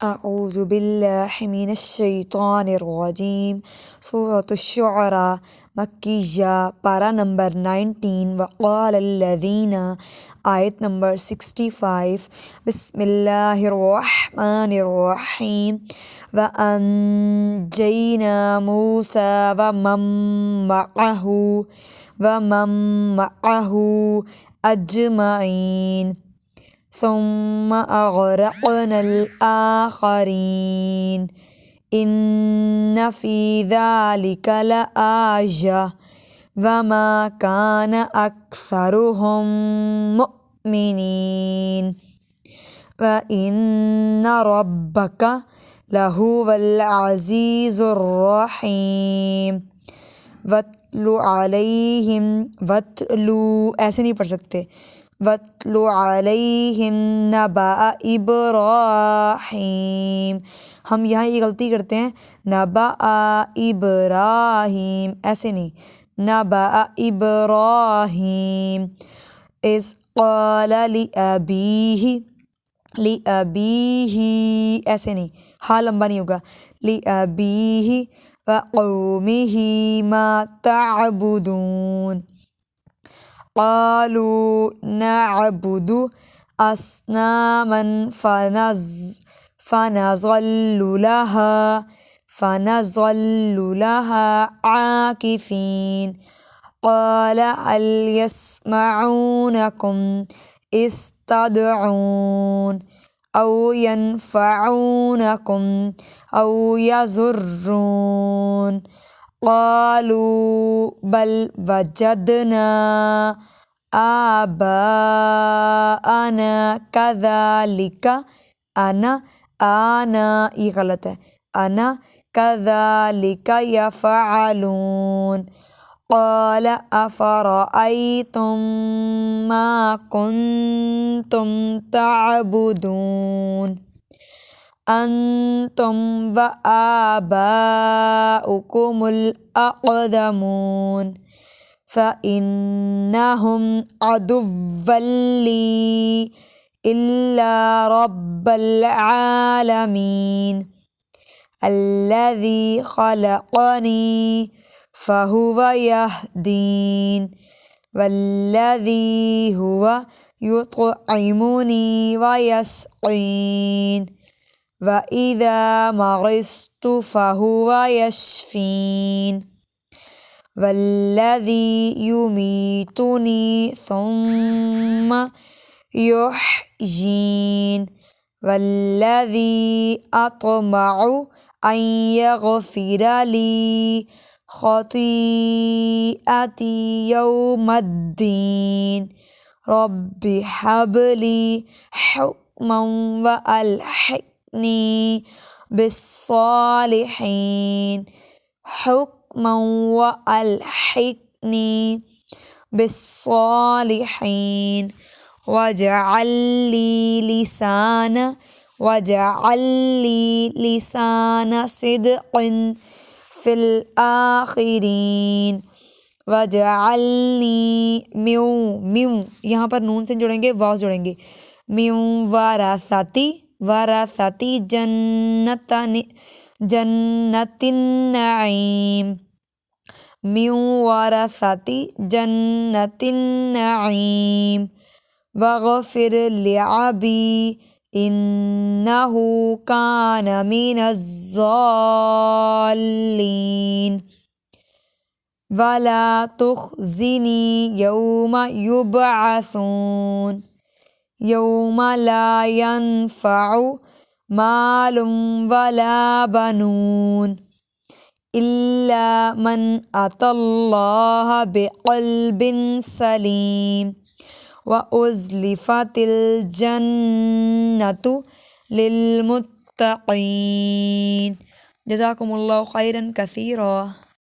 اعوذ باللہ من الشیطان الرجیم۔ سورۃ الشعراء مکیہ، پارہ نمبر 19۔ وقال الذین، آیت نمبر 65۔ بسم اللہ الرحمن الرحیم۔ وَأَنجَيْنَا مُوسَىٰ وَمَن مَّعَهُ أَجْمَعِينَ ثُمَّ أَغْرَقْنَا الْآخَرِينَ إِنَّ فِي ذَلِكَ لَآيَةً وَمَا كَانَ أَكْثَرُهُم مُّؤْمِنِينَ وَإِنَّ رَبَّكَ لَهُوَ الْعَزِيزُ الرَّحِيمُ۔ وَاتْلُ عَلَيْهِمْ، ایسے نہیں پڑھ سکتے، وَاتْلُ عَلَيْهِمْ نَبَأَ إِبْرَاهِيمَ۔ ہم یہاں یہ غلطی کرتے ہیں، نَبَأَ إِبْرَاهِيمَ، ایسے نہیں، نَبَأَ إِبْرَاهِيمَ إِذْ قَالَ لِأَبِيهِ، ایسے نہیں، ہاں لمبا نہیں ہوگا، لِأَبِيهِ وَقَوْمِهِ مَا تَعْبُدُونَ قَالُوا نَعْبُدُ أَصْنَامًا فَنَظَلُّ لَهَا عَاكِفِينَ قَالَ هَلْ يَسْمَعُونَكُمْ إِذْ تَدْعُونَ أَوْ يَنفَعُونَكُمْ أَوْ يَضُرُّونَ قَالُوا بَلْ وَجَدْنَا آبَاءَنَا كَذَلِكَ یہ غلط ہے، كَذَلِكَ يَفْعَلُونَ قَالَ أَفَرَأَيْتُم مَّا كُنتُمْ تَعْبُدُونَ أَنتُمْ وَآبَاؤُكُمُ الْأَقْدَمُونَ فَإِنَّهُمْ عَدُوٌّ لِّي إِلَّا رَبَّ الْعَالَمِينَ الَّذِي خَلَقَنِي فَهُوَ يَهْدِينِ وَالَّذِي هُوَ يُطْعِمُنِي وَيَسْقِينِ وَإِذَا مَرِضْتُ فَهُوَ يَشْفِينِ وَالَّذِي يُمِيتُنِي ثُمَّ يُحْيِينِ وَالَّذِي أَطْمَعُ أَن يَغْفِرَ لِي خَطِيئَتِي يَوْمَ الدِّينِ رَبِّ هَبْ لِي حُكْمًا وَأَلْحِقْنِي بِالصَّالِحِينَ وَاجْعَل لِّي لِسَانَ صِدْقٍ فِي الْآخِرِينَ وَاجْعَلْنِي من یہاں پر نون سے جوڑیں گے، واو جوڑیں گے، من ورثتی جنت النعیم، من ورثتی جنت النعیم واغفر لأبی إنه كان من الضالين ولا تخزني يوم يبعثون يوم لا ينفع مال ولا بنون إلا من أتى الله بقلب سليم وأزلفت الجنة للمتقين۔ جزاكم الله خيرا كثيرا۔